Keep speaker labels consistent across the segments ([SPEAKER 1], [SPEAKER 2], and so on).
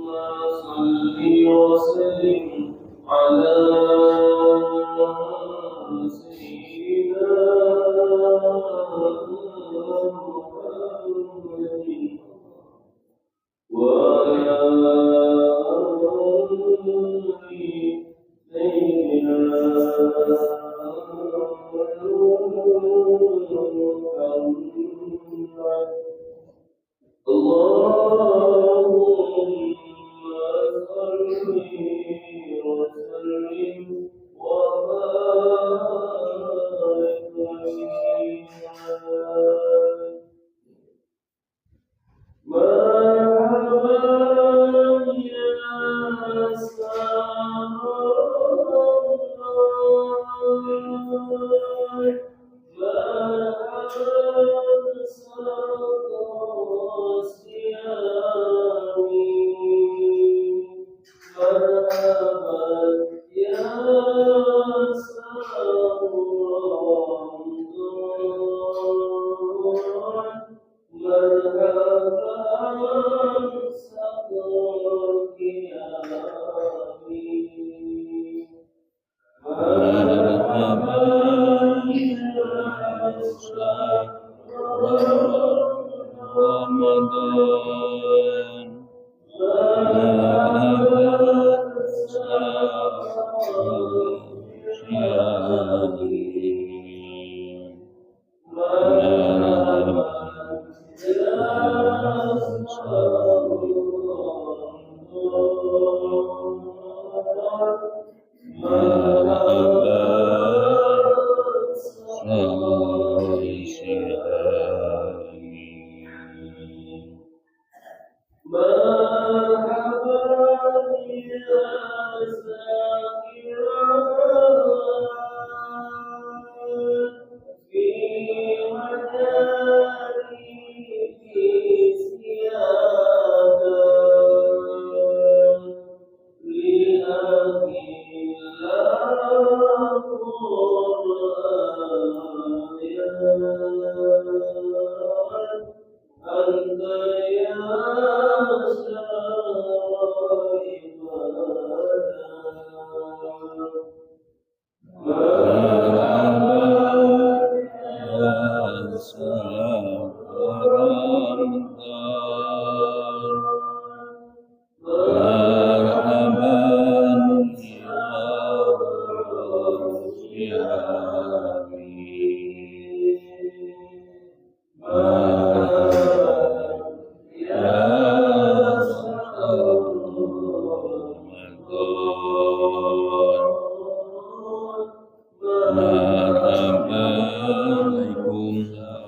[SPEAKER 1] صل وسلم على سيدنا محمد وعلى آل سيدنا محمد. اللهم صل وسلم وبارك عليه. مرحبا يا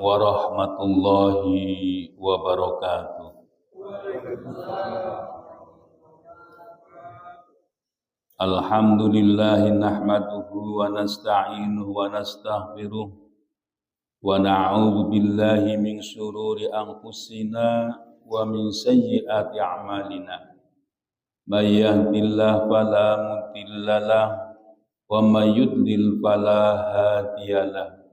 [SPEAKER 1] warahmatullahi wabarakatuh. Alhamdulillahi nahmaduhu wa nasta'inuhu wa nastaghfiruh wa na'udzu billahi min syururi anfusina wa min sayyiati a'malina. May yahdihillahu fala mudhillalah wa may yudlil fala hadiyalah.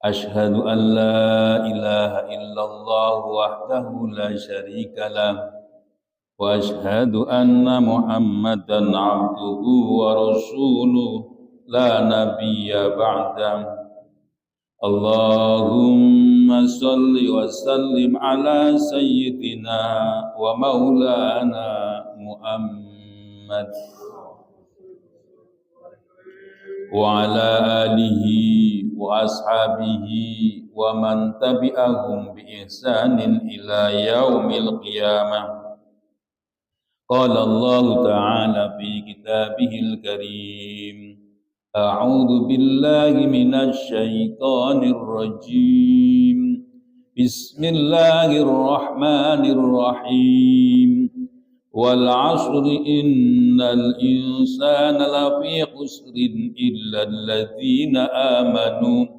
[SPEAKER 1] Ashhadu an la ilaha illallah wahdahu la syarika lah wa ashhadu anna Muhammadan abduhu wa rasuluh la nabiyya ba'dah. Allahumma salli wa sallim ala sayyidina wa maulana Muhammad wa ala alihi wa ashabihi wa man tabi'ahum bi ihsanin ila yaumil qiyamah. Qala Allah ta'ala fi kitabihil karim, a'udzu billahi minasy syaithanir rajim. Bismillahirrahmanirrahim. Wal 'asri innal insana lafi khusrin illa alladzina amanu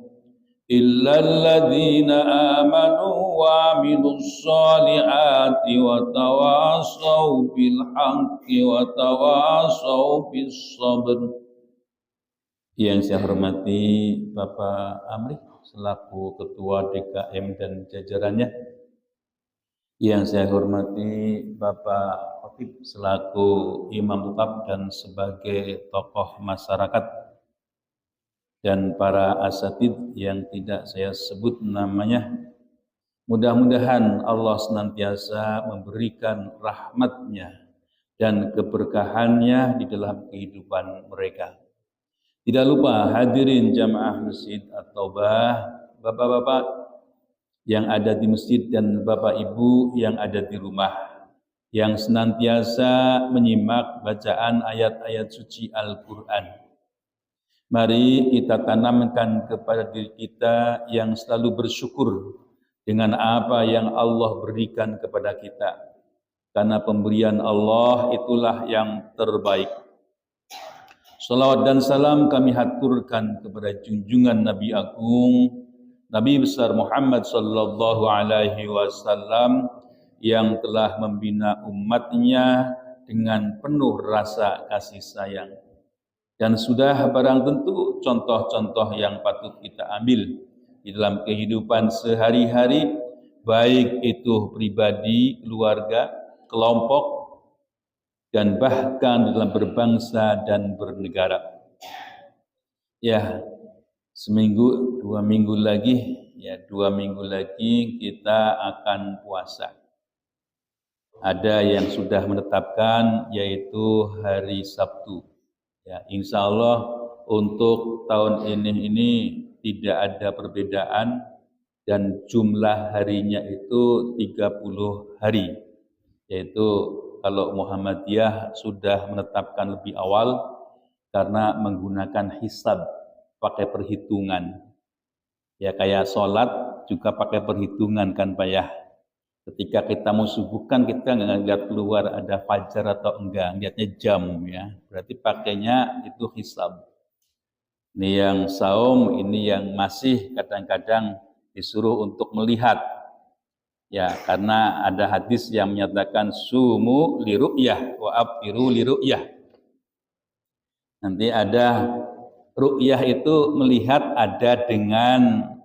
[SPEAKER 1] wa 'amilus solihati wa tawasaw bil haqqi wa tawasaw bis sabr. Yang saya hormati Bapak Amri selaku Ketua DKM dan jajarannya. Yang saya hormati Bapak Khatib selaku imam tetap dan sebagai tokoh masyarakat, dan para asatid yang tidak saya sebut namanya. Mudah-mudahan Allah senantiasa memberikan rahmat-Nya dan keberkahannya di dalam kehidupan mereka. Tidak lupa hadirin jamaah Masjid At-Taubah, bapak-bapak yang ada di masjid dan bapak ibu yang ada di rumah, yang senantiasa menyimak bacaan ayat-ayat suci Al-Quran. Mari kita tanamkan kepada diri kita yang selalu bersyukur dengan apa yang Allah berikan kepada kita. Karena pemberian Allah itulah yang terbaik. Salawat dan salam kami haturkan kepada junjungan Nabi Agung, Nabi besar Muhammad sallallahu alaihi wasallam yang telah membina umatnya dengan penuh rasa kasih sayang. Dan sudah barang tentu contoh-contoh yang patut kita ambil di dalam kehidupan sehari-hari, baik itu pribadi, keluarga, kelompok, dan bahkan dalam berbangsa dan bernegara. Ya, seminggu, 2 minggu lagi kita akan puasa. Ada yang sudah menetapkan yaitu hari Sabtu. Ya, insya Allah untuk tahun ini tidak ada perbedaan dan jumlah harinya itu 30 hari. Yaitu kalau Muhammadiyah sudah menetapkan lebih awal karena menggunakan hisab, pakai perhitungan. Ya kayak sholat juga pakai perhitungan kan Pak ya. Ketika kita mau subuhkan kita nggak lihat keluar ada fajar atau enggak, lihatnya jam ya. Berarti pakainya itu hisab. Ini yang saum, ini yang masih kadang-kadang disuruh untuk melihat. Ya, karena ada hadis yang menyatakan sumu liru'yah wa abtiru liru'yah. Nanti ada ru'yah itu melihat ada dengan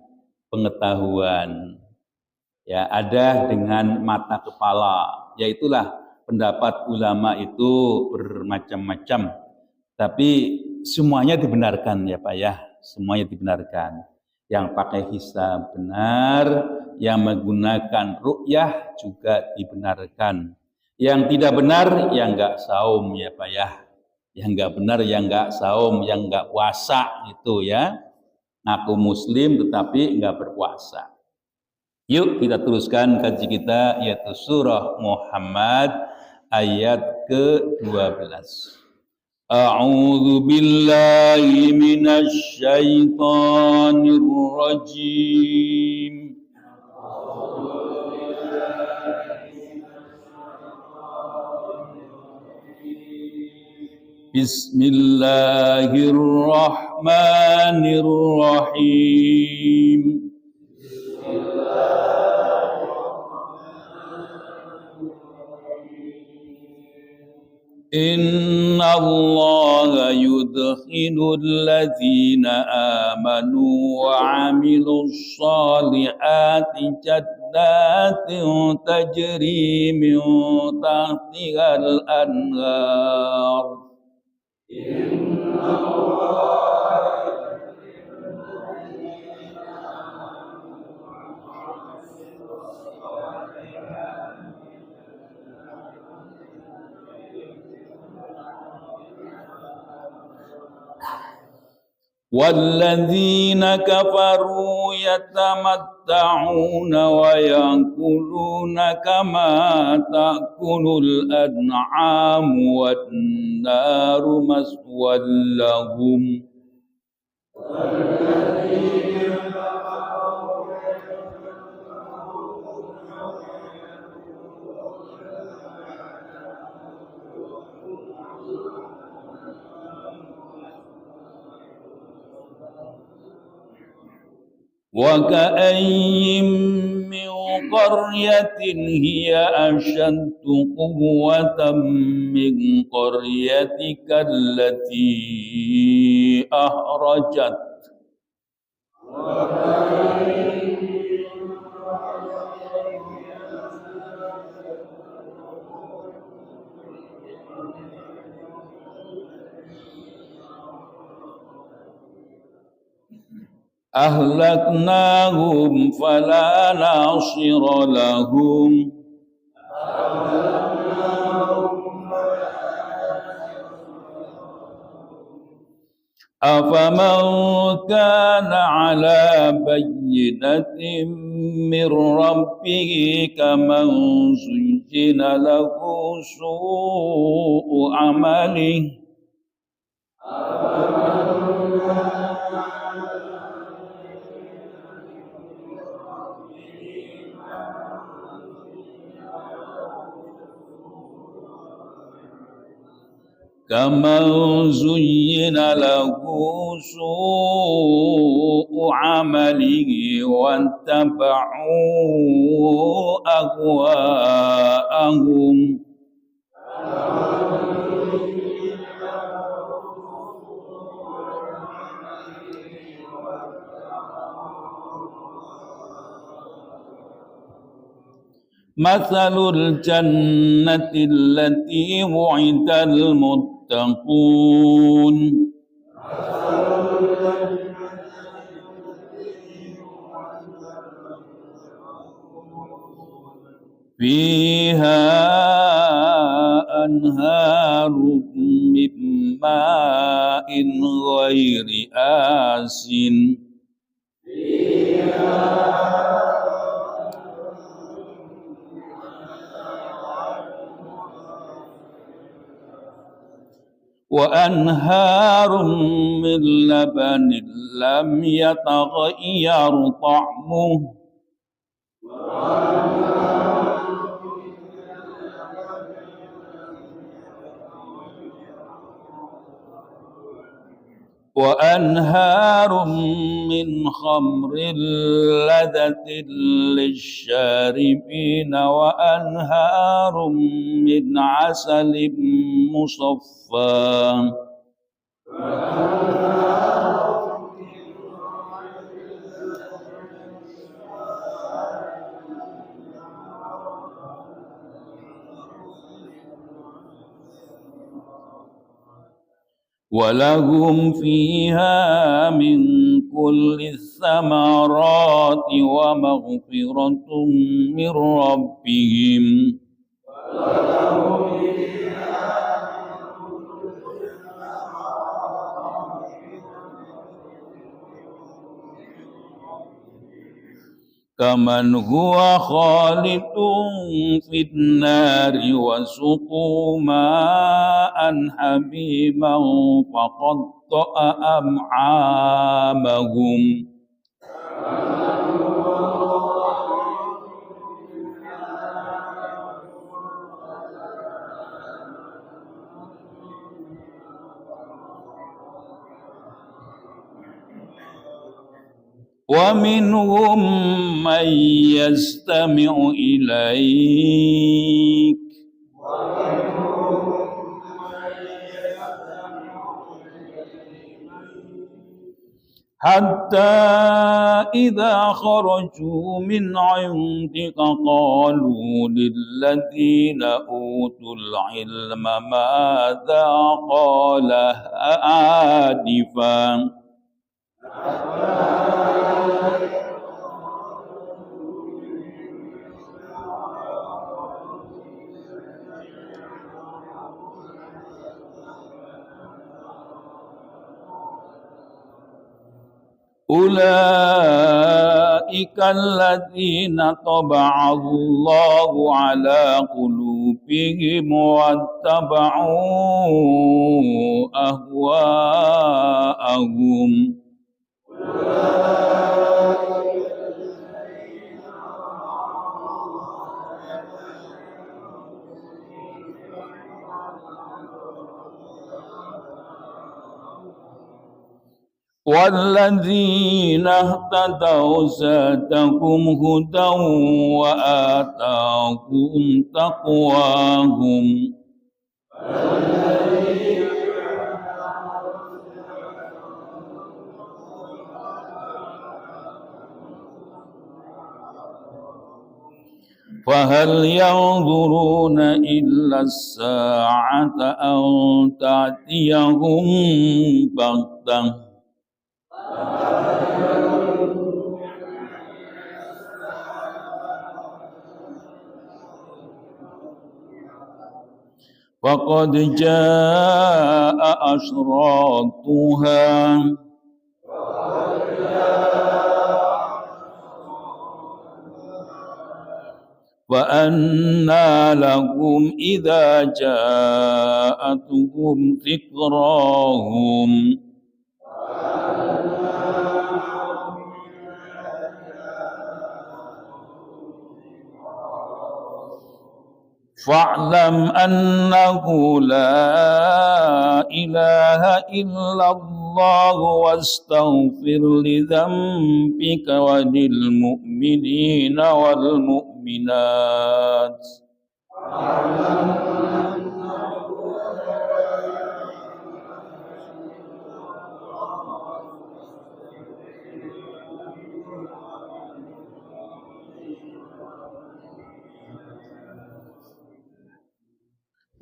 [SPEAKER 1] pengetahuan. Ya, ada dengan mata kepala. Yaitulah pendapat ulama itu bermacam-macam. Tapi semuanya dibenarkan ya Pak ya, semuanya dibenarkan. Yang pakai hisab benar, yang menggunakan ru'yah juga dibenarkan. Yang tidak benar, yang enggak saum ya Pak ya. Yang enggak benar, yang enggak saum, yang enggak puasa gitu ya. Ngaku muslim tetapi enggak berpuasa. Yuk kita teruskan kaji kita yaitu surah Muhammad ayat ke-12. A'udzu billahi minasy syaithanir rajim. Bismillahirrahmanirrahim. Inna Allah yudkhilul ladzina amanu wa amilus salihati jannatin tajri min tahtihal anhar. Inna Allah وَالَّذِينَ كَفَرُوا يَتَمَتَّعُونَ وَيَأْكُلُونَ كَمَا تَأْكُلُ الْأَنْعَامُ وَالنَّارُ مَثْوًى لَهُمْ وَكَأَيِّن مِّن قَرْيَةٍ هِيَ أَشَدُّ قُوَّةً مِّن قَرْيَتِكَ الَّتِي أَخْرَجَتْكَ أهلكناهم فلا ناصر لهم أفمن كان على بينة من ربه كمن زين له سوء عمله كمن زين له سوء عمله واتبعوا أهواءهم مثل الجنة التي وعد المتقون فيها أنهار من ماء غير آسن وأنهار من لبن لم يتغير طعمه وأنهار من خمر لذة للشاربين وأنهار من عسل مصفى ولهم فيها من كل الثمرات ومغفرة من ربهم كمن هو خالد في النار وسقوا ماء حميما فقطع أمعاءهم ومنهم من يستمع إليك حتى إذا خرجوا من عندك قالوا للذين أوتوا العلم ماذا قال آنفا أولئك الذين طبع الله على قلوبهم واتبعوا أهواءهم والذين اهتدوا زادهم هدى وآتاهم تقواهم فهل ينظرون إلا الساعة أن تأتيهم بغتة فقد جاء أشراطها وأنى لهم إذا جاءتهم ذكراهم فاعلم أنه لا إله إلا الله واستغفر لذنبك وللمؤمنين والمؤمنات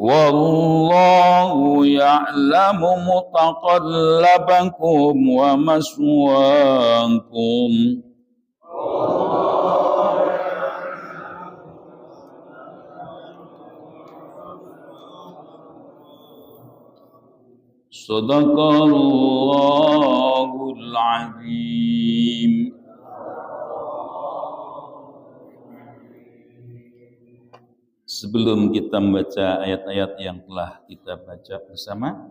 [SPEAKER 1] والله يعلم متقلبكم ومثواكم صدق الله العظيم. Sebelum kita membaca ayat-ayat yang telah kita baca bersama,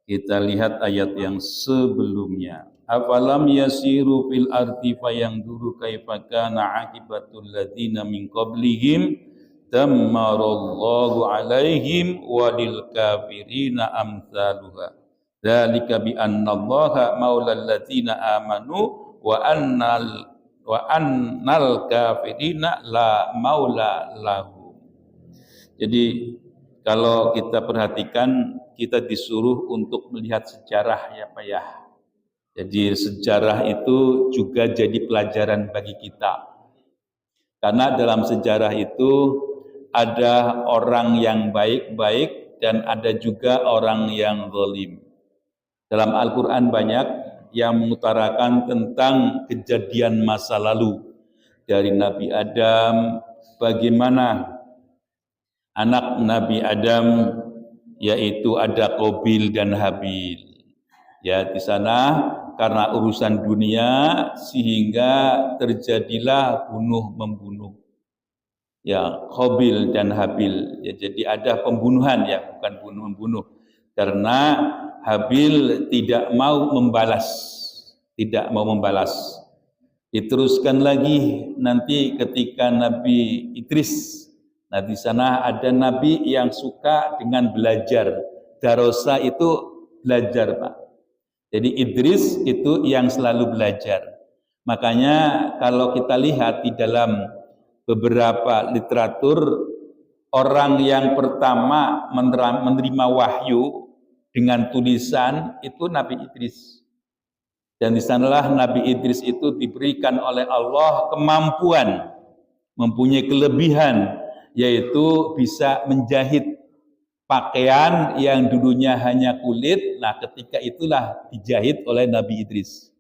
[SPEAKER 1] kita lihat ayat yang sebelumnya. Afalam yasiru fil ardi fayanzuru kaifa kana aqibatul ladzina min qablihim dammarallahu alaihim walil kafirina amsaluha. Dzalika bi annallaha maulal ladzina amanu wa annal kafirina la maula lahu. Jadi kalau kita perhatikan, kita disuruh untuk melihat sejarah ya Pak ya. Jadi sejarah itu juga jadi pelajaran bagi kita. Karena dalam sejarah itu ada orang yang baik-baik dan ada juga orang yang zalim. Dalam Al-Quran banyak yang mengutarakan tentang kejadian masa lalu. Dari Nabi Adam, bagaimana anak Nabi Adam, yaitu ada Qabil dan Habil. Ya, di sana karena urusan dunia sehingga terjadilah bunuh-membunuh. Ya, Qabil dan Habil. Ya, jadi ada pembunuhan ya, bukan bunuh-membunuh. Karena Habil tidak mau membalas. Diteruskan lagi nanti ketika Nabi Idris. Nah, di sana ada nabi yang suka dengan belajar. Darosa itu belajar, Pak. Jadi Idris itu yang selalu belajar. Makanya kalau kita lihat di dalam beberapa literatur, orang yang pertama menerima wahyu dengan tulisan itu Nabi Idris. Dan di sanalah Nabi Idris itu diberikan oleh Allah kemampuan, mempunyai kelebihan, yaitu bisa menjahit pakaian yang dulunya hanya kulit. Nah, ketika itulah dijahit oleh Nabi Idris.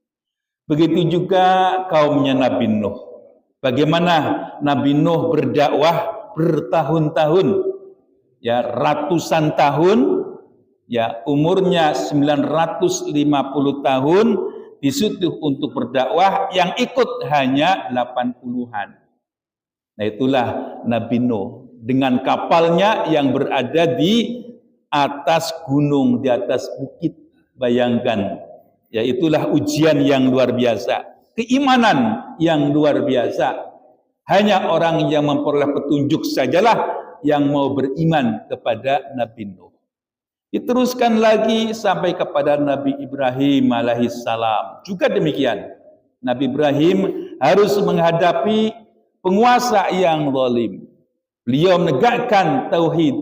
[SPEAKER 1] Begitu juga kaumnya Nabi Nuh. Bagaimana Nabi Nuh berdakwah bertahun-tahun, ya ratusan tahun, ya umurnya 950 tahun disuruh untuk berdakwah, yang ikut hanya 80-an. Nah, itulah Nabi Nuh dengan kapalnya yang berada di atas gunung, di atas bukit. Bayangkan, ya itulah ujian yang luar biasa, keimanan yang luar biasa. Hanya orang yang memperoleh petunjuk sajalah yang mau beriman kepada Nabi Nuh. Diteruskan lagi sampai kepada Nabi Ibrahim alaihissalam. Juga demikian, Nabi Ibrahim harus menghadapi penguasa yang zalim. Beliau menegakkan tauhid,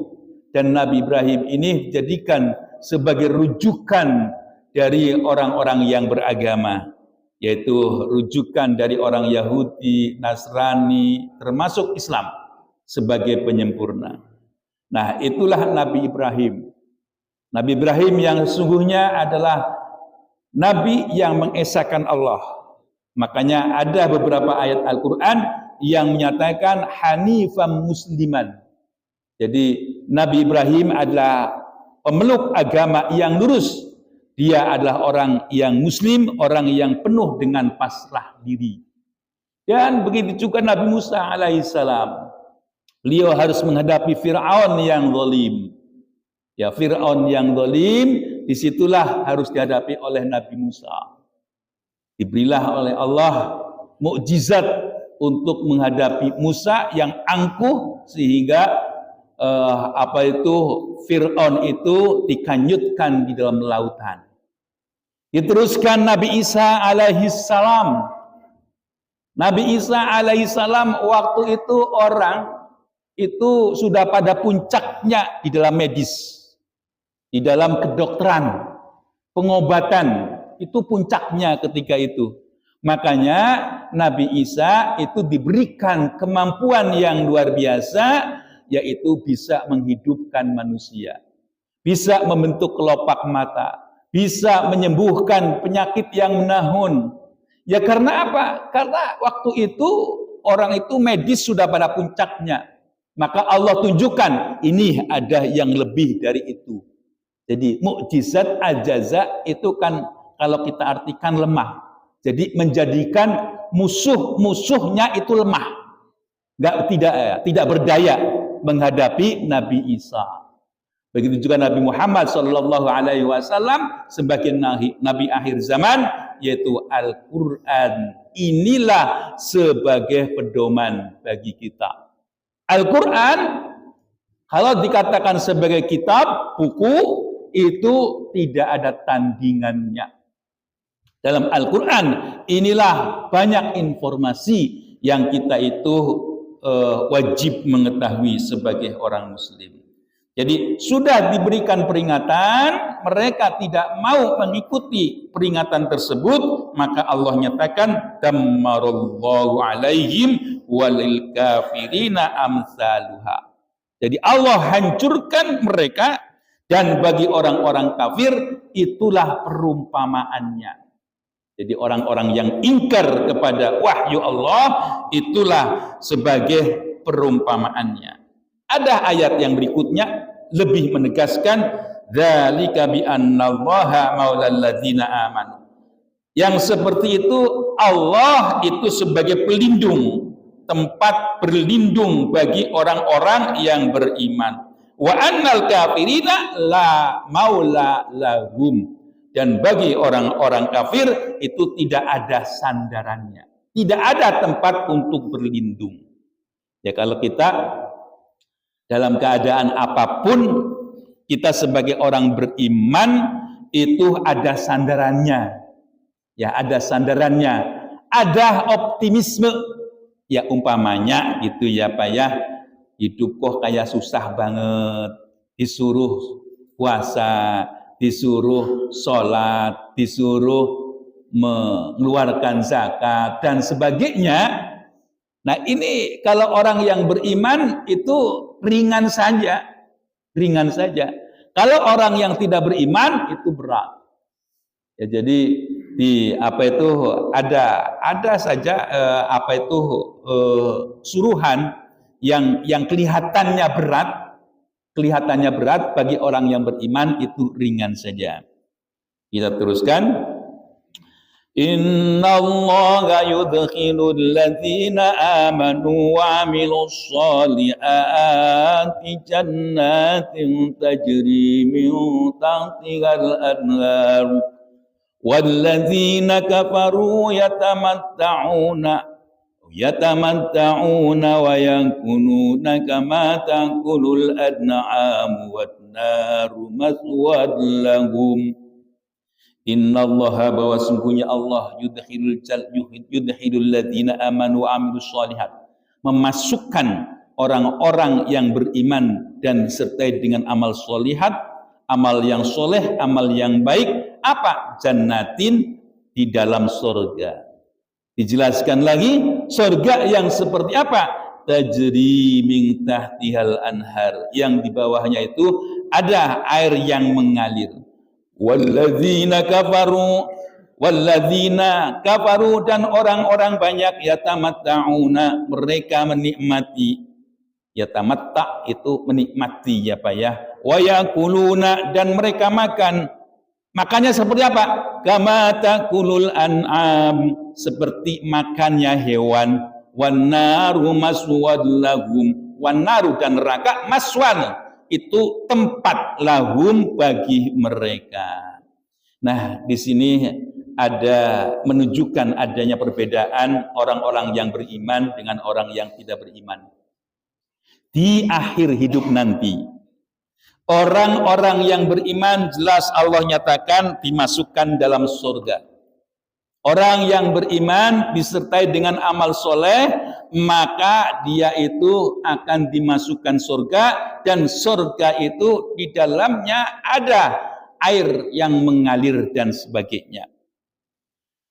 [SPEAKER 1] dan Nabi Ibrahim ini dijadikan sebagai rujukan dari orang-orang yang beragama, yaitu rujukan dari orang Yahudi, Nasrani, termasuk Islam sebagai penyempurna. Nah, itulah Nabi Ibrahim. Nabi Ibrahim yang sesungguhnya adalah Nabi yang mengesahkan Allah. Makanya ada beberapa ayat Al-Quran yang menyatakan hanifan musliman. Jadi Nabi Ibrahim adalah pemeluk agama yang lurus. Dia adalah orang yang muslim, orang yang penuh dengan pasrah diri. Dan begitu juga Nabi Musa alaihissalam. Beliau harus menghadapi Fir'aun yang zalim. Ya, Fir'aun yang zalim, disitulah harus dihadapi oleh Nabi Musa. Diberilah oleh Allah mukjizat untuk menghadapi Musa yang angkuh sehingga Fir'aun itu dikanyutkan di dalam lautan. Diteruskan Nabi Isa alaihissalam. Nabi Isa alaihissalam waktu itu orang itu sudah pada puncaknya di dalam medis, di dalam kedokteran, pengobatan, itu puncaknya ketika itu. Makanya Nabi Isa itu diberikan kemampuan yang luar biasa, yaitu bisa menghidupkan manusia, bisa membentuk kelopak mata, bisa menyembuhkan penyakit yang menahun. Ya karena apa? Karena waktu itu orang itu medis sudah pada puncaknya. Maka Allah tunjukkan ini ada yang lebih dari itu. Jadi mukjizat ajaza itu kan kalau kita artikan lemah. Jadi menjadikan musuh-musuhnya itu lemah. Tidak berdaya menghadapi Nabi Isa. Begitu juga Nabi Muhammad SAW sebagai Nabi akhir zaman, yaitu Al-Quran. Inilah sebagai pedoman bagi kita. Al-Quran, kalau dikatakan sebagai kitab, buku, itu tidak ada tandingannya. Dalam Al-Quran, inilah banyak informasi yang kita itu wajib mengetahui sebagai orang Muslim. Jadi sudah diberikan peringatan, mereka tidak mau mengikuti peringatan tersebut, maka Allah nyatakan dammarallahu alaihim walil kafirina amsaluha. Jadi Allah hancurkan mereka, dan bagi orang-orang kafir itulah perumpamaannya. Jadi orang-orang yang ingkar kepada wahyu Allah, itulah sebagai perumpamaannya. Ada ayat yang berikutnya lebih menegaskan dzalika bi annallaha maulal ladzina amanu. Yang seperti itu Allah itu sebagai pelindung, tempat berlindung bagi orang-orang yang beriman. Wa annal kafirina la maula lahum. Dan bagi orang-orang kafir itu tidak ada sandarannya, tidak ada tempat untuk berlindung. Ya kalau kita dalam keadaan apapun, kita sebagai orang beriman itu ada sandarannya. Ya, ada sandarannya. Ada optimisme. Ya umpamanya gitu ya Pak ya. Hidup kok kayak susah banget. Disuruh puasa, disuruh sholat, disuruh mengeluarkan zakat dan sebagainya. Nah ini kalau orang yang beriman itu ringan saja, ringan saja. Kalau orang yang tidak beriman itu berat. Ya, jadi di ada saja suruhan yang kelihatannya berat bagi orang yang beriman itu ringan saja. Kita teruskan. Innallaha yudkhilul ladzina amanu wa 'amilus sholihati jannatin tajri min tahtihal anhar walladzina kafaru yatamatta'una wa yakununa kama ta'kulul an'am wan naru maswad lahum. Innallaha bahwa sungguhnya Allah yudkhilul ladzina amanu wa 'amilus sholihat, memasukkan orang-orang yang beriman dan disertai dengan amal sholihat, amal yang soleh, amal yang baik. Apa? Jannatin, di dalam surga. Dijelaskan lagi, surga yang seperti apa? Tajri min tahtihal anhar, yang di bawahnya itu ada air yang mengalir. Walladzina kafaru dan orang-orang banyak yatamatta'una, mereka menikmati Ya tamatta itu menikmati ya Pak ya. Wa yakuluna dan mereka makan. Makannya seperti apa? Kama takulul an'am, seperti makannya hewan. Wan naru maswad lahum. Wan naru dan neraka maswan, itu tempat lahum bagi mereka. Nah, di sini ada menunjukkan adanya perbedaan orang-orang yang beriman dengan orang yang tidak beriman. Di akhir hidup nanti, orang-orang yang beriman jelas Allah nyatakan dimasukkan dalam surga. Orang yang beriman disertai dengan amal soleh, maka dia itu akan dimasukkan surga, dan surga itu di dalamnya ada air yang mengalir dan sebagainya.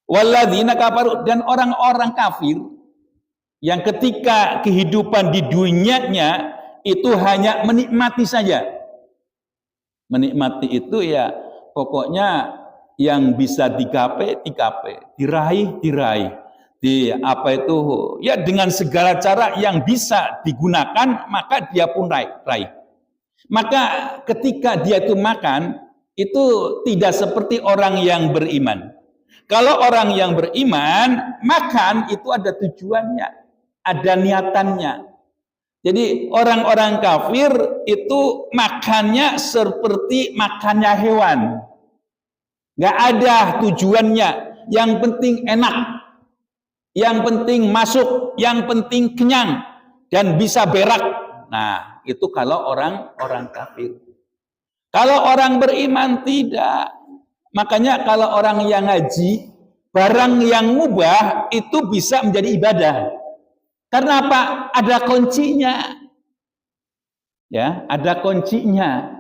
[SPEAKER 1] Walladzina kafaru, dan orang-orang kafir yang ketika kehidupan di dunianya itu hanya menikmati saja. Menikmati itu ya pokoknya yang bisa digapai, diraih, di apa itu ya dengan segala cara yang bisa digunakan maka dia pun raih. Maka ketika dia itu makan itu tidak seperti orang yang beriman. Kalau orang yang beriman makan itu ada tujuannya, ada niatannya. Jadi orang-orang kafir itu makannya seperti makannya hewan. Gak ada tujuannya. Yang penting enak. Yang penting masuk. Yang penting kenyang. Dan bisa berak. Nah, itu kalau orang kafir. Kalau orang beriman tidak. Makanya kalau orang yang ngaji, barang yang mubah itu bisa menjadi ibadah. Karena apa? Ada kuncinya. Ya, ada kuncinya.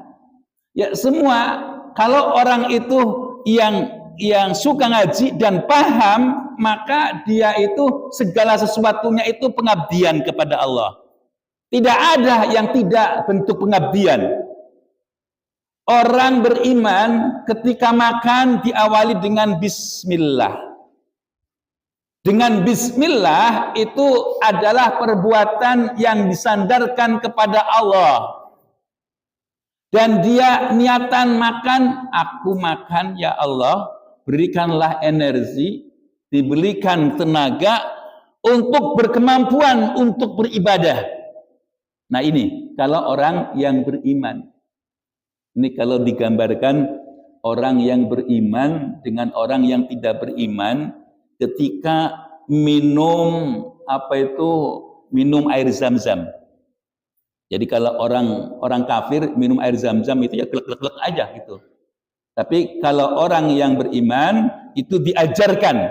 [SPEAKER 1] Ya, semua kalau orang itu yang suka ngaji dan paham, maka dia itu segala sesuatunya itu pengabdian kepada Allah. Tidak ada yang tidak bentuk pengabdian. Orang beriman ketika makan diawali dengan bismillah. Dengan bismillah itu adalah perbuatan yang disandarkan kepada Allah. Dan dia niatan makan, aku makan ya Allah, berikanlah energi, diberikan tenaga untuk berkemampuan untuk beribadah. Nah ini kalau orang yang beriman. Ini kalau digambarkan orang yang beriman dengan orang yang tidak beriman ketika minum minum air zam-zam. Jadi kalau orang kafir minum air zam-zam itu ya glek-glek aja gitu. Tapi kalau orang yang beriman itu diajarkan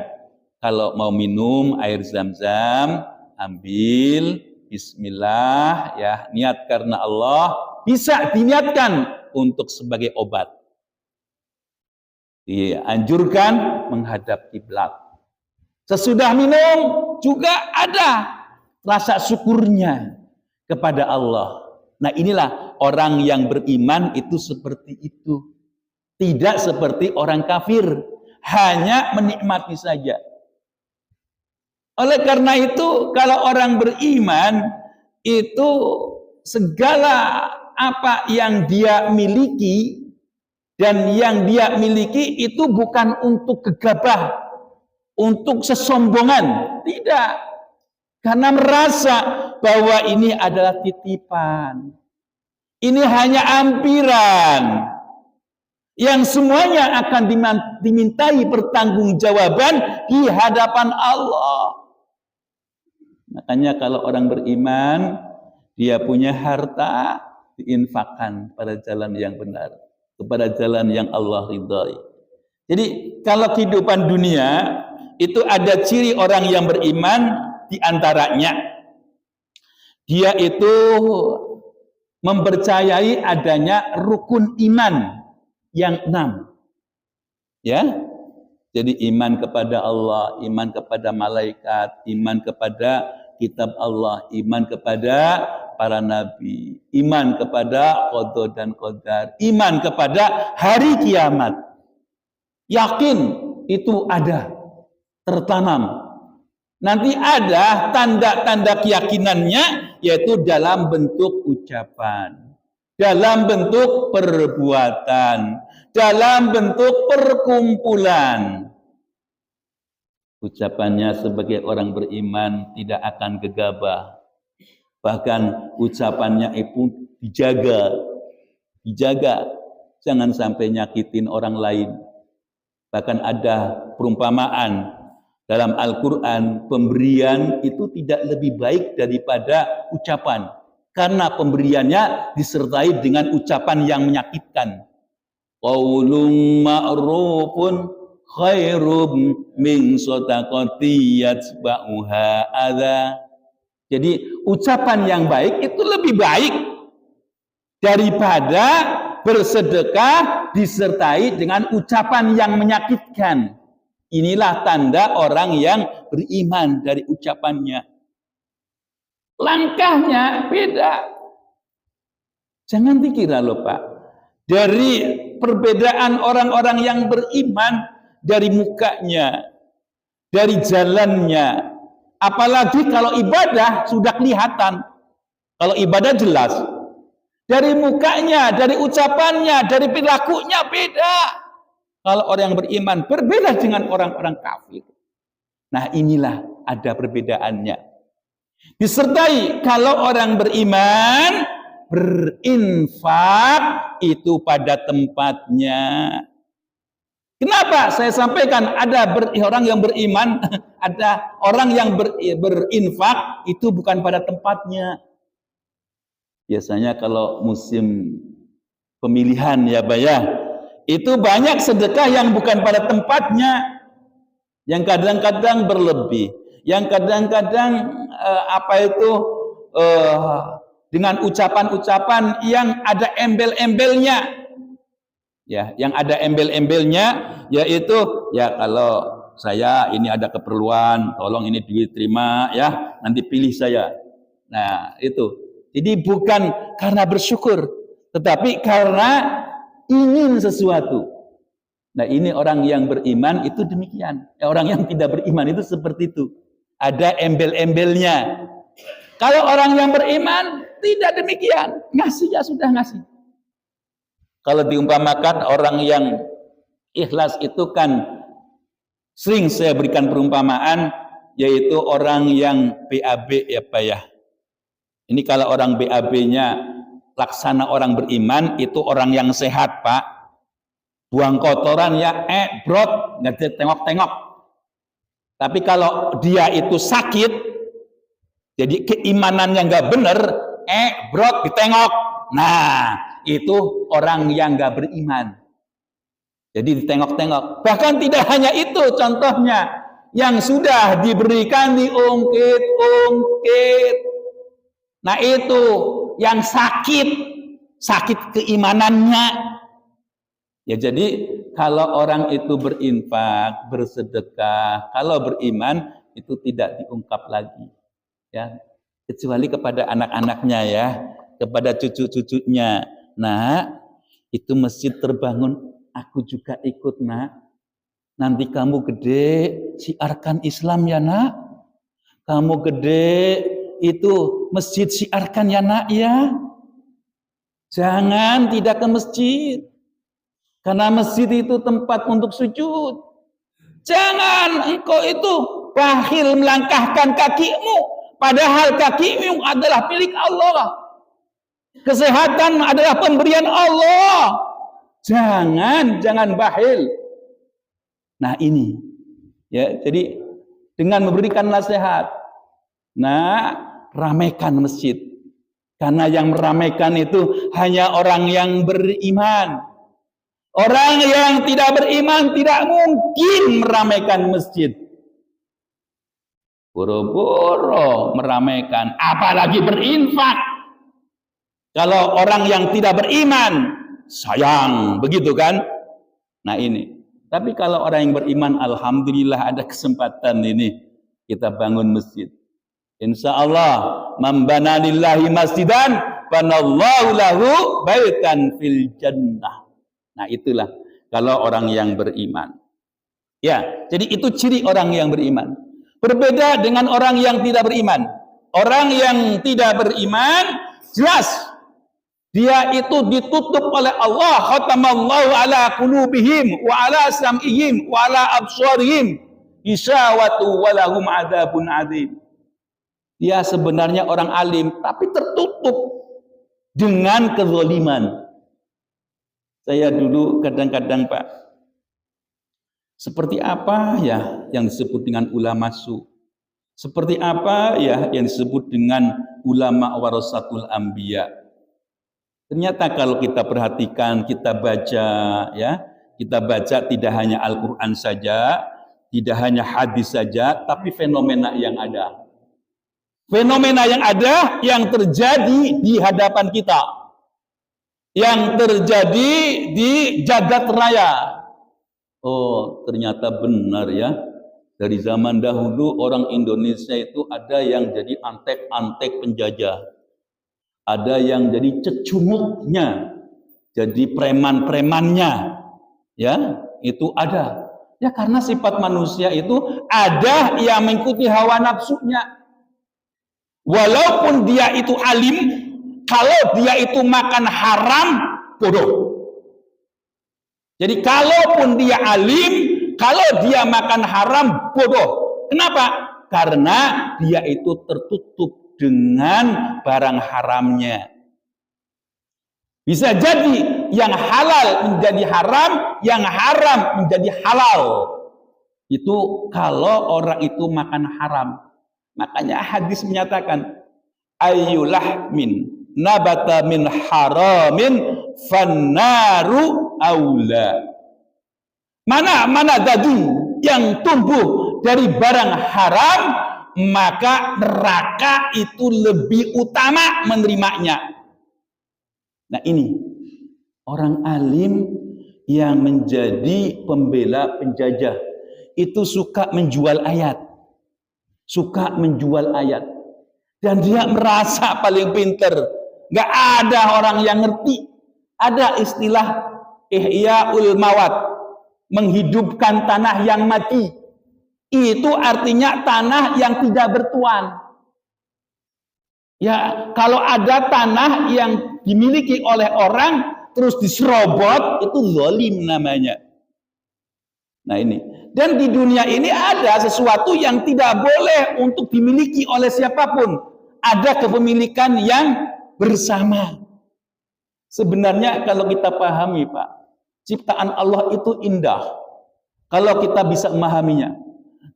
[SPEAKER 1] kalau mau minum air zam-zam ambil bismillah ya, niat karena Allah, bisa diniatkan untuk sebagai obat. Dianjurkan menghadap kiblat. Sesudah minum juga ada rasa syukurnya kepada Allah. Nah inilah orang yang beriman itu seperti itu. Tidak seperti orang kafir. Hanya menikmati saja. Oleh karena itu kalau orang beriman itu segala apa yang dia miliki dan yang dia miliki itu bukan untuk gegabah, untuk sesombongan, tidak. Karena merasa bahwa ini adalah titipan. Ini hanya ampiran. Yang semuanya akan dimintai pertanggungjawaban di hadapan Allah. Makanya kalau orang beriman, dia punya harta, diinfakkan pada jalan yang benar, kepada jalan yang Allah ridhai. Jadi kalau kehidupan dunia itu ada ciri orang yang beriman, di antaranya dia itu mempercayai adanya rukun iman yang 6. Ya. Jadi iman kepada Allah, iman kepada malaikat, iman kepada kitab Allah, iman kepada para nabi, iman kepada qada dan qadar, iman kepada hari kiamat. Yakin itu ada, tertanam. Nanti ada tanda-tanda keyakinannya yaitu dalam bentuk ucapan, dalam bentuk perbuatan, dalam bentuk perkumpulan. Ucapannya sebagai orang beriman tidak akan gegabah. Bahkan ucapannya itu dijaga. Jangan sampai nyakitin orang lain. Bahkan ada perumpamaan dalam Al-Quran, pemberian itu tidak lebih baik daripada ucapan. Karena pemberiannya disertai dengan ucapan yang menyakitkan. Qaulun ma'rufun khairum min shadaqati yatba'uha adza. Jadi ucapan yang baik itu lebih baik daripada bersedekah disertai dengan ucapan yang menyakitkan. Inilah tanda orang yang beriman dari ucapannya. Langkahnya beda. Jangan dikira loh Pak, dari perbedaan orang-orang yang beriman dari mukanya, dari jalannya. Apalagi kalau ibadah sudah kelihatan. Kalau ibadah jelas. Dari mukanya, dari ucapannya, dari perilakunya beda. Kalau orang yang beriman berbeda dengan orang-orang kafir. Nah inilah ada perbedaannya. Disertai kalau orang beriman berinfak itu pada tempatnya. Kenapa saya sampaikan ada orang yang beriman, ada orang yang berinfak itu bukan pada tempatnya. Biasanya kalau musim pemilihan ya Pak ya, itu banyak sedekah yang bukan pada tempatnya, yang kadang-kadang berlebih, yang kadang-kadang dengan ucapan-ucapan yang ada embel-embelnya. Ya, yang ada embel-embelnya yaitu ya kalau saya ini ada keperluan, tolong ini duit terima ya, nanti pilih saya. Nah, itu. Jadi bukan karena bersyukur, tetapi karena ingin sesuatu. Nah, ini orang yang beriman itu demikian. Orang yang tidak beriman itu seperti itu. Ada embel-embelnya. Kalau orang yang beriman tidak demikian. Ngasih ya sudah ngasih. Kalau diumpamakan orang yang ikhlas itu kan sering saya berikan perumpamaan, yaitu orang yang BAB ya Pak ya. Ini kalau orang BAB-nya laksana orang beriman, itu orang yang sehat Pak. Buang kotoran ya brot, nggak tengok-tengok. Tapi kalau dia itu sakit, jadi keimanannya nggak bener, brot ditengok. Nah, itu orang yang nggak beriman. Jadi ditengok-tengok. Bahkan tidak hanya itu contohnya, yang sudah diberikan diungkit-ungkit. Nah itu yang sakit keimanannya. Ya jadi kalau orang itu berinfak, bersedekah, kalau beriman itu tidak diungkap lagi. Ya, kecuali kepada anak-anaknya ya, kepada cucu-cucunya. Nah, itu masjid terbangun, aku juga ikut nak. Nanti kamu gede, siarkan Islam ya nak. Kamu gede, itu masjid siarkan ya nak ya. Jangan tidak ke masjid. Karena masjid itu tempat untuk sujud. Jangan engkau itu bakhil melangkahkan kakimu. Padahal kakimu adalah milik Allah. Kesehatan adalah pemberian Allah. Jangan bakhil. Nah ini. Ya, jadi dengan memberikan nasihat. Nah, ramaikan masjid. Karena yang meramaikan itu hanya orang yang beriman. Orang yang tidak beriman tidak mungkin meramaikan masjid. Boro-boro meramaikan, apalagi berinfak. Kalau orang yang tidak beriman, sayang, begitu kan? Nah ini. Tapi kalau orang yang beriman, alhamdulillah ada kesempatan ini kita bangun masjid. Insya Allah, man bana lillahi masjidan, banallahu lahu baitan fil jannah. Nah itulah kalau orang yang beriman. Ya, jadi itu ciri orang yang beriman. Berbeda dengan orang yang tidak beriman. Orang yang tidak beriman, jelas dia itu ditutup oleh Allah. Khatamallahu ala qulubihim wa ala sam'ihim wa ala absarihim isyawatu wa lahum adzabun adzim. Dia sebenarnya orang alim, tapi tertutup dengan kezaliman. Saya dulu kadang-kadang Pak, seperti apa ya yang disebut dengan ulama su? Seperti apa ya yang disebut dengan ulama warasatul anbiya? Ternyata kalau kita perhatikan, kita baca ya, kita baca tidak hanya Al-Qur'an saja, tidak hanya hadis saja, tapi fenomena yang ada. Fenomena yang ada yang terjadi di hadapan kita. Yang terjadi di jagat raya. Oh, ternyata benar ya. Dari zaman dahulu orang Indonesia itu ada yang jadi antek-antek penjajah. Ada yang jadi cecunguknya, jadi preman-premannya. Ya, itu ada. Ya karena sifat manusia itu ada yang mengikuti hawa nafsunya. Walaupun dia itu alim, kalau dia itu makan haram, bodoh. Jadi kalaupun dia alim, kalau dia makan haram, bodoh. Kenapa? Karena dia itu tertutup dengan barang haramnya. Bisa jadi yang halal menjadi haram, yang haram menjadi halal. Itu kalau orang itu makan haram. Makanya hadis menyatakan, ayyulahmin nabata min haramin fannaru aula. Mana daging yang tumbuh dari barang haram, maka neraka itu lebih utama menerimanya. Nah ini orang alim yang menjadi pembela penjajah itu suka menjual ayat, dan dia merasa paling pinter. Gak ada orang yang ngerti. Ada istilah ihya'ul mawat, menghidupkan tanah yang mati. Itu artinya tanah yang tidak bertuan. Ya, kalau ada tanah yang dimiliki oleh orang terus diserobot, itu zalim namanya. Nah ini. Dan di dunia ini ada sesuatu yang tidak boleh untuk dimiliki oleh siapapun. Ada kepemilikan yang bersama. Sebenarnya kalau kita pahami Pak, ciptaan Allah itu indah. Kalau kita bisa memahaminya.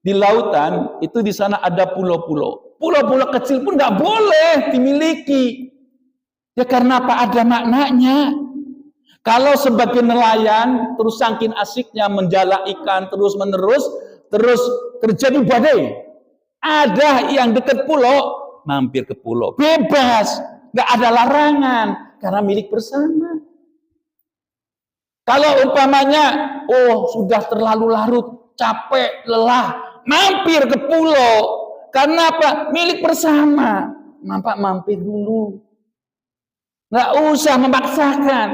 [SPEAKER 1] Di lautan itu di sana ada pulau-pulau. Pulau-pulau kecil pun nggak boleh dimiliki. Ya karena apa? Ada maknanya. Kalau sebagai nelayan terus saking asiknya menjala ikan terus menerus, terus terjadi badai. Ada yang dekat pulau, mampir ke pulau, bebas, nggak ada larangan karena milik bersama. Kalau umpamanya, sudah terlalu larut, capek, lelah, mampir ke pulau. Karena apa? Milik bersama. Mampir dulu. Nggak usah memaksakan.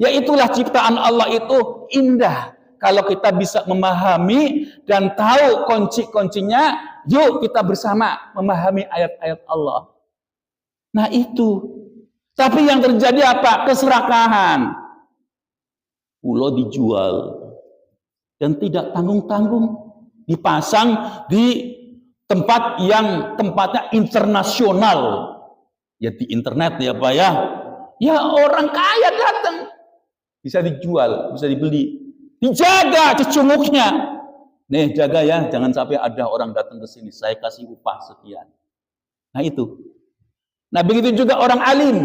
[SPEAKER 1] Ya itulah ciptaan Allah itu indah. Kalau kita bisa memahami dan tahu kunci-kuncinya, yuk kita bersama memahami ayat-ayat Allah. Nah itu. Tapi yang terjadi apa? Keserakahan. Pulau dijual dan tidak tanggung-tanggung, dipasang di tempat yang tempatnya internasional, ya di internet ya Pak ya. Ya orang kaya datang, bisa dijual, bisa dibeli, dijaga cecunguknya. Nih jaga ya, jangan sampai ada orang datang ke sini, saya kasih upah sekian. Nah itu. Nah begitu juga orang alim.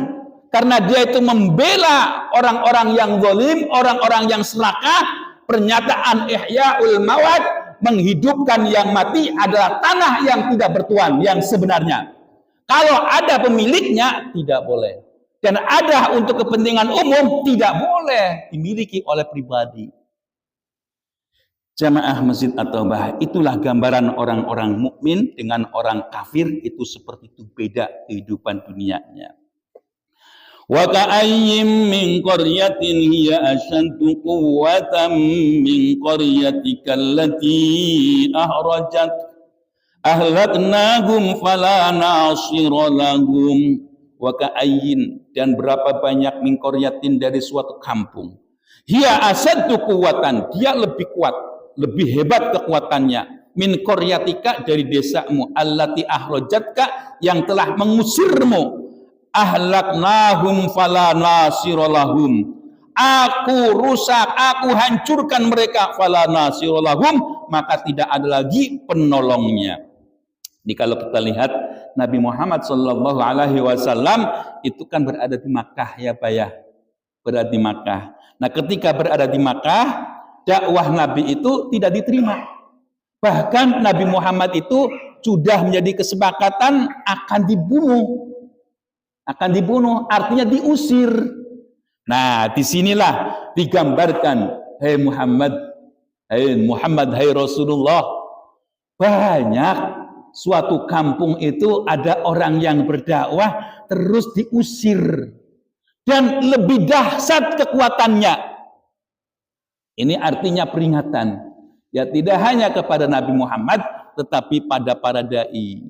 [SPEAKER 1] Karena dia itu membela orang-orang yang zalim, orang-orang yang serakah, pernyataan ihya'ul mawat, menghidupkan yang mati adalah tanah yang tidak bertuan, yang sebenarnya. Kalau ada pemiliknya, tidak boleh. Dan ada untuk kepentingan umum, tidak boleh dimiliki oleh pribadi. Jamaah Masjid At-Taubah, itulah gambaran orang-orang mukmin dengan orang kafir, itu seperti itu beda kehidupan dunianya. Wa ka'ayyim min qaryatin hiya ashaddu quwwatan min qaryatika allati ahrajat Ahlaknahum fala nasira lahum wa ka'ayyin, dan berapa banyak min qaryatin dari suatu kampung. Hiya asaddu quwwatan, dia lebih kuat, lebih hebat kekuatannya, min qaryatika, dari desamu, allati akhrajatka, yang telah mengusirmu. Ahlaknahum fala nasira lahum, aku rusak, aku hancurkan mereka, fala nasira lahum, maka tidak ada lagi penolongnya. Ini kalau kita lihat Nabi Muhammad Shallallahu Alaihi Wasallam itu kan berada di Makkah ya Pak ya, berada di Makkah. Nah ketika berada di Makkah, dakwah Nabi itu tidak diterima. Bahkan Nabi Muhammad itu sudah menjadi kesepakatan akan dibunuh, artinya diusir. Nah disinilah digambarkan, hai Muhammad, hai Rasulullah, banyak suatu kampung itu ada orang yang berdakwah terus diusir, dan lebih dahsyat kekuatannya. Ini artinya peringatan, ya tidak hanya kepada Nabi Muhammad, tetapi pada para dai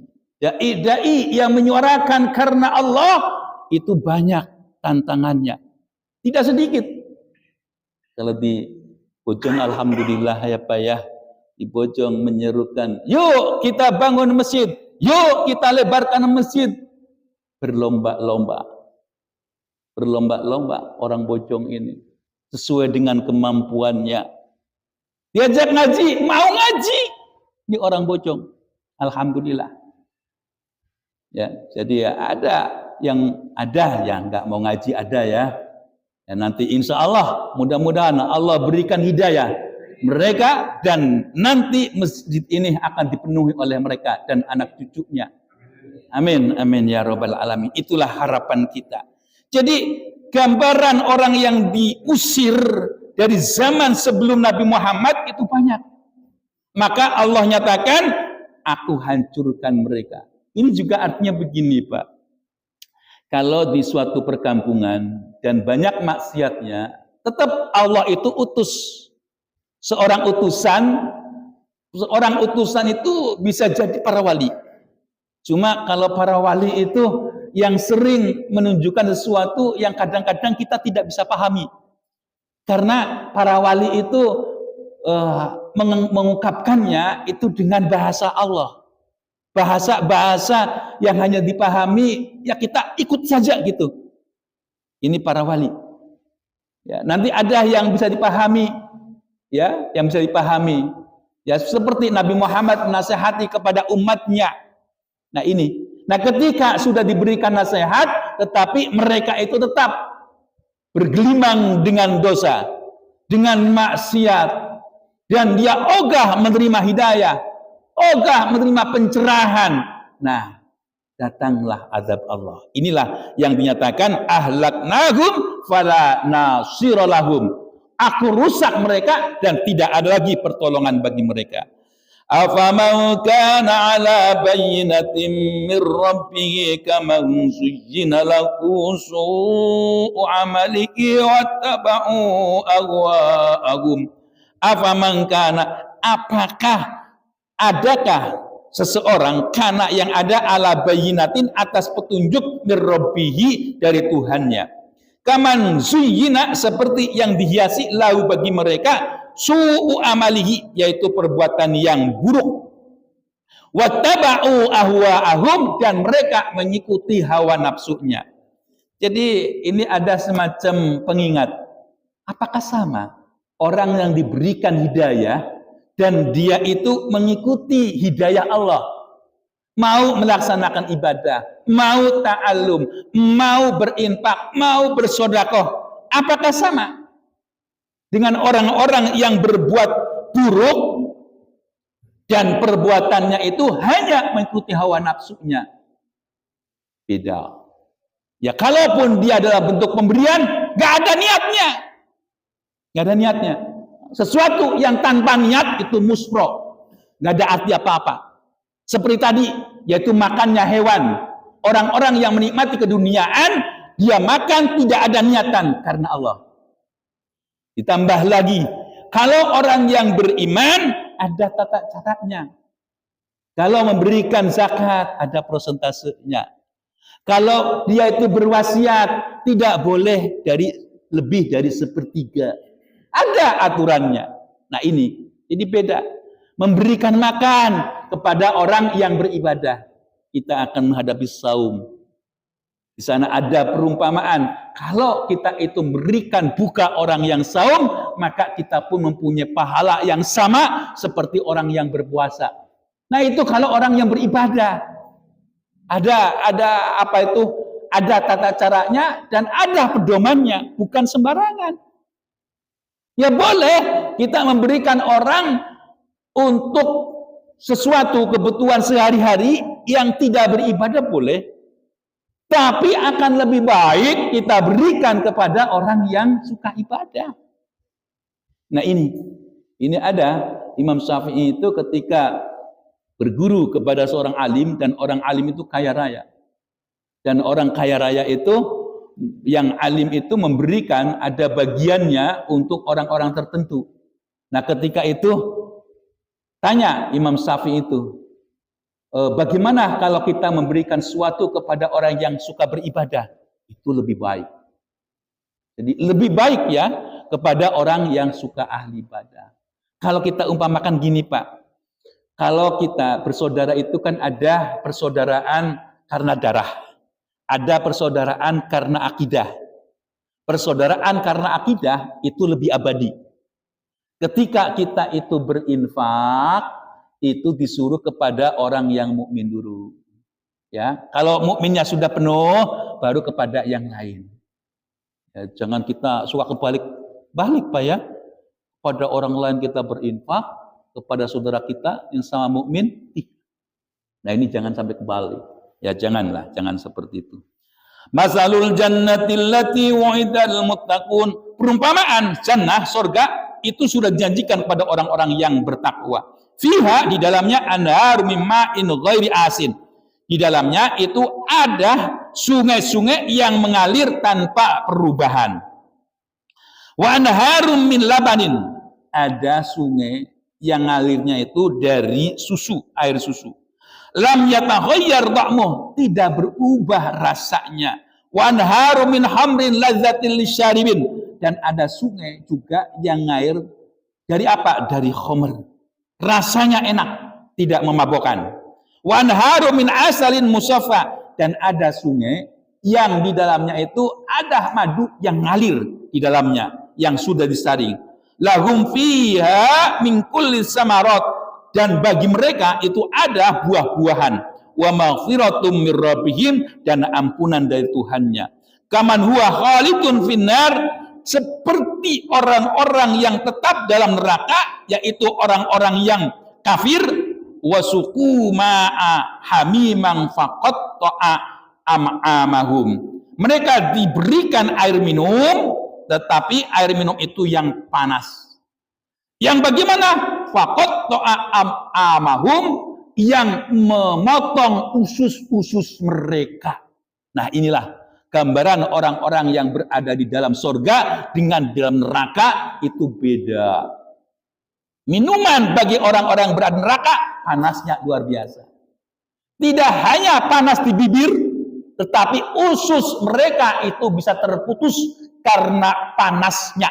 [SPEAKER 1] yang menyuarakan karena Allah itu banyak tantangannya, tidak sedikit. Kalau di Bojong alhamdulillah ya Pak ya, di Bojong menyerukan, yuk kita bangun masjid, yuk kita lebarkan masjid. Berlomba-lomba orang Bojong ini sesuai dengan kemampuannya. Diajak ngaji, mau ngaji. Ini orang Bojong, alhamdulillah. Ya, jadi ya ada yang nggak mau ngaji, ada ya. Ya nanti insya Allah mudah-mudahan Allah berikan hidayah mereka, dan nanti masjid ini akan dipenuhi oleh mereka dan anak cucunya. Amin, amin ya rabbal alamin. Itulah harapan kita. Jadi gambaran orang yang diusir dari zaman sebelum Nabi Muhammad itu banyak. Maka Allah nyatakan, aku hancurkan mereka. Ini juga artinya begini Pak. Kalau di suatu perkampungan dan banyak maksiatnya, tetap Allah itu utus seorang utusan itu bisa jadi para wali. Cuma kalau para wali itu yang sering menunjukkan sesuatu yang kadang-kadang kita tidak bisa pahami. Karena para wali itu mengungkapkannya itu dengan bahasa Allah. Bahasa-bahasa yang hanya dipahami, ya kita ikut saja gitu. Ini para wali. Ya, nanti ada yang bisa dipahami, ya, yang bisa dipahami. Ya, seperti Nabi Muhammad menasihati kepada umatnya. Nah ini. Nah ketika sudah diberikan nasihat, tetapi mereka itu tetap bergelimang dengan dosa, dengan maksiat, dan dia ogah menerima hidayah, ogah menerima pencerahan. Nah, datanglah azab Allah. Inilah yang dinyatakan ahlaknahum fala nasira lahum. Aku rusak mereka dan tidak ada lagi pertolongan bagi mereka. Afaman kana ala bayyinatin min rabbih kaman zuyyina lahu su'u amalihi wattaba'u ahwa'ahum. Afaman kana, apakah adakah seseorang kana yang ada ala bayyinatin atas petunjuk min rabbih dari Tuhannya, kaman zuyyina seperti yang dihiasi lahu bagi mereka su'u amalihi yaitu perbuatan yang buruk, wattaba'u ahwa'ahum dan mereka mengikuti hawa nafsunya. Jadi ini ada semacam pengingat. Apakah sama orang yang diberikan hidayah dan dia itu mengikuti hidayah Allah, mau melaksanakan ibadah, mau ta'allum, mau berinfak, mau bersedekah, apakah sama dengan orang-orang yang berbuat buruk dan perbuatannya itu hanya mengikuti hawa nafsunya? Beda. Ya kalaupun dia adalah bentuk pemberian, gak ada niatnya. Gak ada niatnya. Sesuatu yang tanpa niat itu muspro, gak ada arti apa-apa. Seperti tadi, yaitu makannya hewan. Orang-orang yang menikmati keduniaan, dia makan tidak ada niatan karena Allah. Ditambah lagi, kalau orang yang beriman ada tata caranya. Kalau memberikan zakat ada prosentasenya. Kalau dia itu berwasiat tidak boleh lebih dari sepertiga. Ada aturannya. Nah ini, jadi beda. Memberikan makan kepada orang yang beribadah. Kita akan menghadapi saum. Di sana ada perumpamaan. Kalau kita itu memberikan buka orang yang saum, maka kita pun mempunyai pahala yang sama seperti orang yang berpuasa. Nah itu kalau orang yang beribadah. Ada apa itu? Ada tata caranya dan ada pedomannya, bukan sembarangan. Ya boleh kita memberikan orang untuk sesuatu kebutuhan sehari-hari yang tidak beribadah boleh. Tapi akan lebih baik kita berikan kepada orang yang suka ibadah. Nah ini ada Imam Syafi'i itu ketika berguru kepada seorang alim dan orang alim itu kaya raya. Dan orang kaya raya itu yang alim itu memberikan ada bagiannya untuk orang-orang tertentu. Nah ketika itu tanya Imam Syafi'i itu, bagaimana kalau kita memberikan sesuatu kepada orang yang suka beribadah? Itu lebih baik. Jadi lebih baik ya kepada orang yang suka ahli ibadah. Kalau kita umpamakan gini Pak, kalau kita bersaudara itu kan ada persaudaraan karena darah, ada persaudaraan karena akidah. Persaudaraan karena akidah itu lebih abadi. Ketika kita itu berinfak, itu disuruh kepada orang yang mukmin dulu. Ya, kalau mukminnya sudah penuh, baru kepada yang lain. Ya, jangan kita suka balik Pak ya. Pada orang lain kita berinfak, kepada saudara kita yang sama mukmin. Nah ini jangan sampai kebalik. Ya janganlah, jangan seperti itu. Masalul jannatil lati wa'idal muttaqun. Perumpamaan jannah surga itu sudah dijanjikan kepada orang-orang yang bertakwa. Fiha di dalamnya anhar mim ma'in ghairi asin. Di dalamnya itu ada sungai-sungai yang mengalir tanpa perubahan. Wa anharum min labanin. Ada sungai yang ngalirnya itu dari susu, air susu. Lam yataghayyar ta'muh, tidak berubah rasanya. Wa anharum min hamrin lazzatil lisyaribin. Dan ada sungai juga yang ngair dari apa? Dari khamr. Rasanya enak, tidak memabukkan. Wa anharu min asalin musaffa, dan ada sungai yang di dalamnya itu ada madu yang ngalir di dalamnya yang sudah disaring. Lahum fiha min kulli samarat, dan bagi mereka itu ada buah-buahan. Wa maghfiratum mir rabbihim, dan ampunan dari Tuhannya. Kaman huwa khalidun finnar, seperti orang-orang yang tetap dalam neraka, yaitu orang-orang yang kafir. Wasuku ma'a hamimang faqatta'a am'amahum, mereka diberikan air minum, tetapi air minum itu yang panas. Yang bagaimana? Faqatta'a am'amahum, yang memotong usus-usus mereka. Nah inilah gambaran orang-orang yang berada di dalam surga dengan di dalam neraka itu beda. Minuman bagi orang-orang yang berada di neraka panasnya luar biasa. Tidak hanya panas di bibir, tetapi usus mereka itu bisa terputus karena panasnya.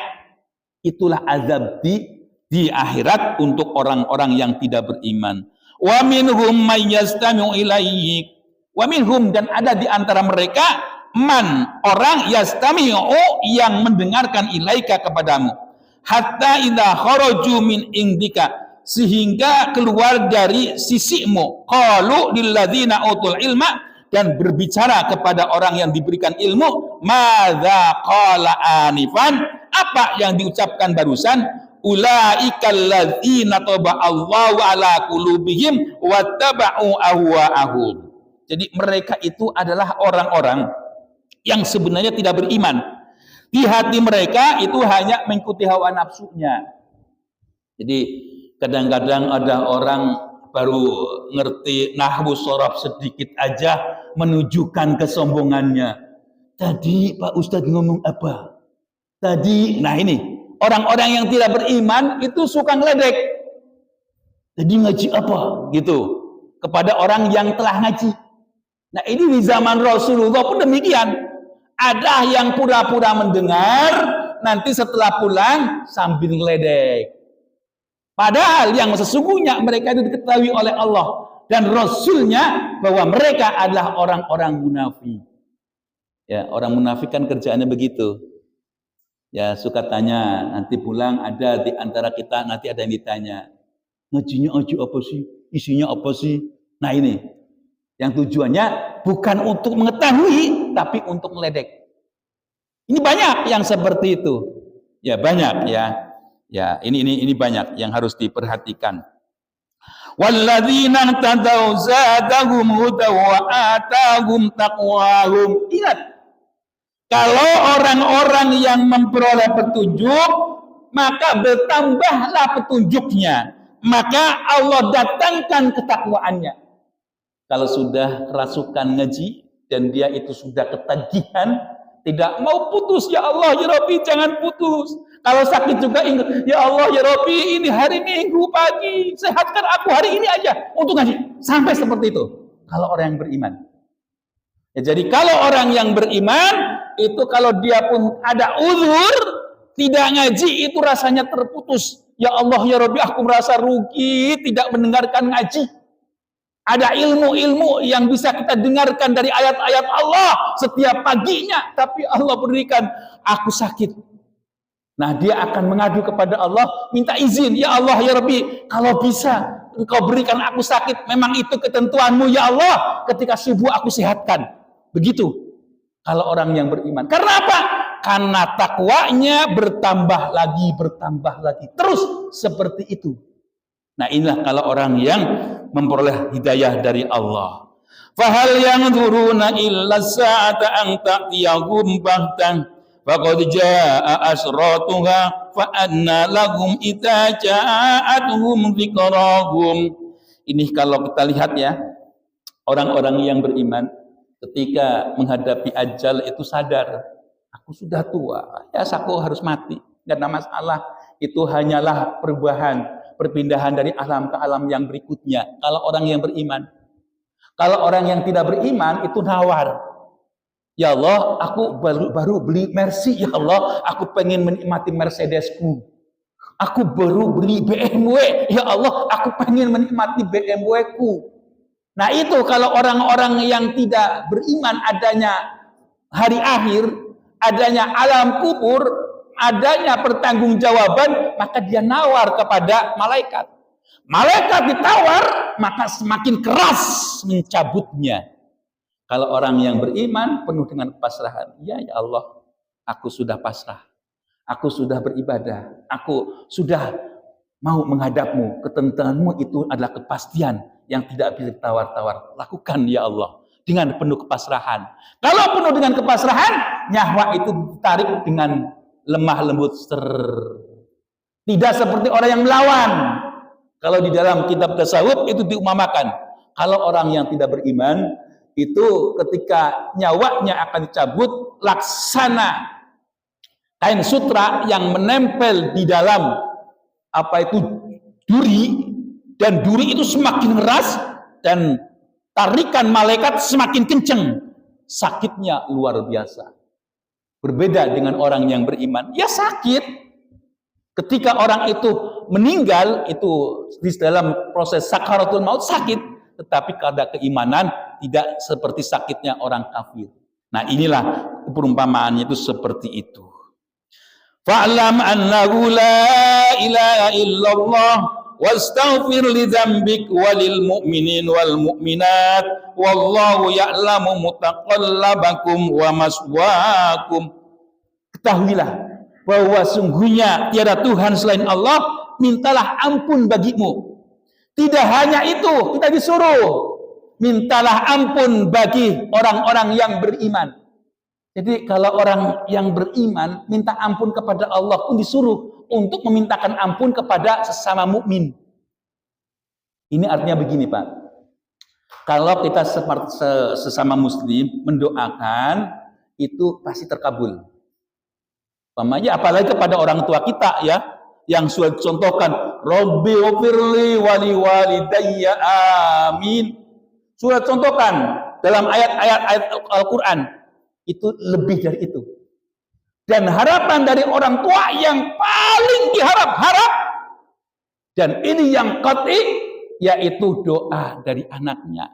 [SPEAKER 1] Itulah azab di akhirat untuk orang-orang yang tidak beriman. Wa minhum may yastami'u ilaik. Wa minhum, dan ada di antara mereka man, orang yastami'u, yang mendengarkan ilaika kepadamu, hatta idza kharaju min indika, sehingga keluar dari sisimu, qalu lil ladzina utul ilma, dan berbicara kepada orang yang diberikan ilmu, madza qala anifan, apa yang diucapkan barusan, ulaikal ladzina taba Allahu ala qulubihim wattaba'u ahwa'ahum. Jadi mereka itu adalah orang-orang yang sebenarnya tidak beriman. Di hati mereka itu hanya mengikuti hawa nafsunya. Jadi kadang-kadang ada orang baru ngerti nahwu sorof sedikit aja menunjukkan kesombongannya. Tadi Pak Ustadz ngomong apa? Tadi, nah ini orang-orang yang tidak beriman itu suka ngeledek. Tadi ngaji apa? Gitu. kepada orang yang telah ngaji. Nah, ini di zaman Rasulullah pun demikian. Ada yang pura-pura mendengar, nanti setelah pulang sambil ngeledek. Padahal yang sesungguhnya mereka itu diketahui oleh Allah dan Rasulnya bahwa mereka adalah orang-orang munafik. Ya, orang munafik kan kerjaannya begitu. Ya, suka tanya, nanti pulang ada di antara kita nanti ada yang ditanya, ngajinya ngaji apa sih? Isinya apa sih? Nah ini, yang tujuannya bukan untuk mengetahui, tapi untuk meledek. Ini banyak yang seperti itu. Ya banyak ya. Ya ini banyak yang harus diperhatikan. Walladzina tadaw zadahum hudaw wa atahum taqwahum. Ingat, kalau orang-orang yang memperoleh petunjuk, maka bertambahlah petunjuknya. Maka Allah datangkan ketakwaannya. Kalau sudah kerasukan ngaji dan dia itu sudah ketagihan, tidak mau putus, ya Allah ya Rabbi jangan putus. Kalau sakit juga ingat, ya Allah ya Rabbi ini hari Minggu pagi, sehatkan aku hari ini aja untuk ngaji. Sampai seperti itu. Kalau orang yang beriman. Ya, jadi kalau orang yang beriman itu kalau dia pun ada uzur tidak ngaji itu rasanya terputus. Ya Allah ya Rabbi aku merasa rugi tidak mendengarkan ngaji. Ada ilmu-ilmu yang bisa kita dengarkan dari ayat-ayat Allah setiap paginya, tapi Allah berikan aku sakit. Nah, dia akan mengadu kepada Allah, minta izin, ya Allah ya Rabbi, kalau bisa Engkau berikan aku sakit, memang itu ketentuanmu ya Allah, ketika subuh aku sehatkan. Begitu kalau orang yang beriman. Karena apa? Karena takwanya bertambah lagi, terus seperti itu. Nah, inilah kalau orang yang memperoleh hidayah dari Allah. Fahal yanzuruna illa sa'ata an ta'tiyahum bahtan faqad jaa'a asratuha fa anna lahum idza ja'atuhum dzikrahum. Ini kalau kita lihat ya, orang-orang yang beriman ketika menghadapi ajal itu sadar, aku sudah tua, ya aku harus mati. Enggak ada masalah, itu hanyalah perpindahan dari alam ke alam yang berikutnya. Kalau orang yang beriman. Kalau orang yang tidak beriman itu nawar. Ya Allah, aku baru beli Mercy. Ya Allah, aku pengen menikmati Mercedesku. Aku baru beli BMW. Ya Allah, aku pengen menikmati BMW-ku. Nah itu kalau orang-orang yang tidak beriman adanya hari akhir, adanya alam kubur, adanya pertanggungjawaban, maka dia nawar kepada malaikat. Malaikat ditawar, maka semakin keras mencabutnya. Kalau orang yang beriman penuh dengan kepasrahan, ya Allah, aku sudah pasrah, aku sudah beribadah, aku sudah mau menghadapmu, ketentuanmu itu adalah kepastian yang tidak bisa ditawar-tawar. Lakukan ya Allah dengan penuh kepasrahan. Kalau penuh dengan kepasrahan, nyawa itu ditarik dengan lemah lembut. Tidak seperti orang yang melawan. Kalau di dalam kitab tasawuf itu diumamakan. Kalau orang yang tidak beriman itu ketika nyawanya akan dicabut laksana kain sutra yang menempel di dalam duri, dan duri itu semakin keras dan tarikan malaikat semakin kencang. Sakitnya luar biasa. Berbeda dengan orang yang beriman, ya sakit. Ketika orang itu meninggal, itu di dalam proses sakaratul maut sakit, tetapi karena keimanan tidak seperti sakitnya orang kafir. Nah inilah perumpamaannya itu seperti itu. Fa'lam annahu la ilaha illallah wastaghfir li dzambik walil mu'minin wal mu'minat wallahu ya'lamu mutaqallabakum wa maswaakum. Ketahuilah bahwa sungguhnya tiada Tuhan selain Allah, mintalah ampun bagimu. Tidak hanya itu, kita disuruh mintalah ampun bagi orang-orang yang beriman. Jadi kalau orang yang beriman minta ampun kepada Allah pun disuruh untuk memintakan ampun kepada sesama mukmin. Ini artinya begini, Pak. Kalau kita sesama muslim mendoakan, itu pasti terkabul. Apalagi kepada orang tua kita ya, yang sudah contohkan, Rabbi ghfirli wali walidayya amin. Sudah contohkan dalam ayat-ayat Al-Qur'an itu lebih dari itu. Dan harapan dari orang tua yang paling diharap dan ini yang qat'i yaitu doa dari anaknya.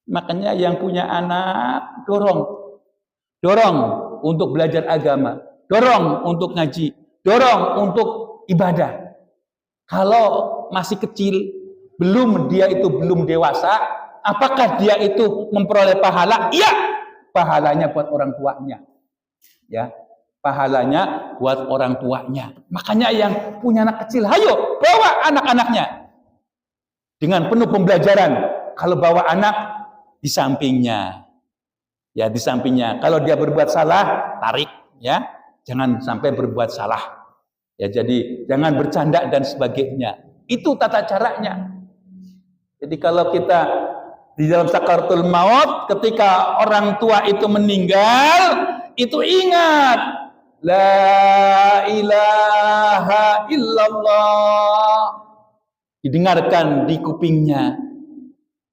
[SPEAKER 1] Makanya yang punya anak dorong untuk belajar agama, dorong untuk ngaji, dorong untuk ibadah. Kalau masih kecil, dia itu belum dewasa, apakah dia itu memperoleh pahala? Iya, pahalanya buat orang tuanya. Ya, pahalanya buat orang tuanya. Makanya yang punya anak kecil, ayo bawa anak-anaknya dengan penuh pembelajaran. Kalau bawa anak di sampingnya, ya di sampingnya. Kalau dia berbuat salah, tarik, ya, jangan sampai berbuat salah. Ya, jadi jangan bercanda dan sebagainya. Itu tata caranya. Jadi kalau kita di dalam sakaratul maut, ketika orang tua itu meninggal, itu ingat la ilaha illallah. Didengarkan di kupingnya.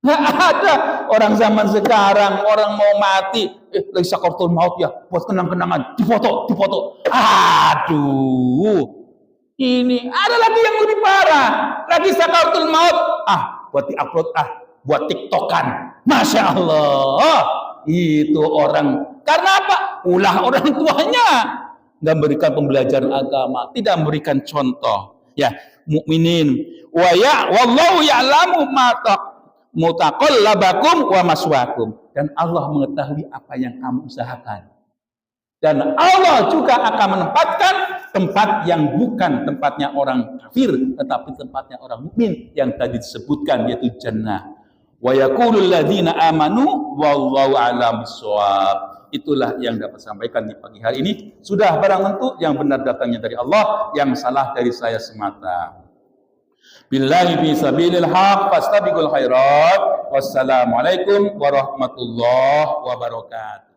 [SPEAKER 1] Nggak ada orang zaman sekarang, orang mau mati, lagi sakaratul maut ya, buat kenang-kenangan, difoto. Aduh, ini ada lagi yang lebih parah, lagi sakaratul maut, buat diupload, buat tiktokan, masya Allah, itu orang, karena apa? Ulah orang tuanya, nggak memberikan pembelajaran agama, tidak memberikan contoh, ya mukminin, wallahu ya'lamu mutaqallabakum wa maswaakum, dan Allah mengetahui apa yang kamu usahakan, dan Allah juga akan menempatkan tempat yang bukan tempatnya orang kafir tetapi tempatnya orang mukmin yang tadi disebutkan, yaitu jannah. Wa yaqulul ladzina amanu wallahu a'lam bissawab. Itulah yang dapat sampaikan di pagi hari ini. Sudah barang tentu yang benar datangnya dari Allah, yang salah dari saya semata. Billahi fi sabilil haq fastabiqul khairat. Wassalamualaikum warahmatullahi wabarakatuh.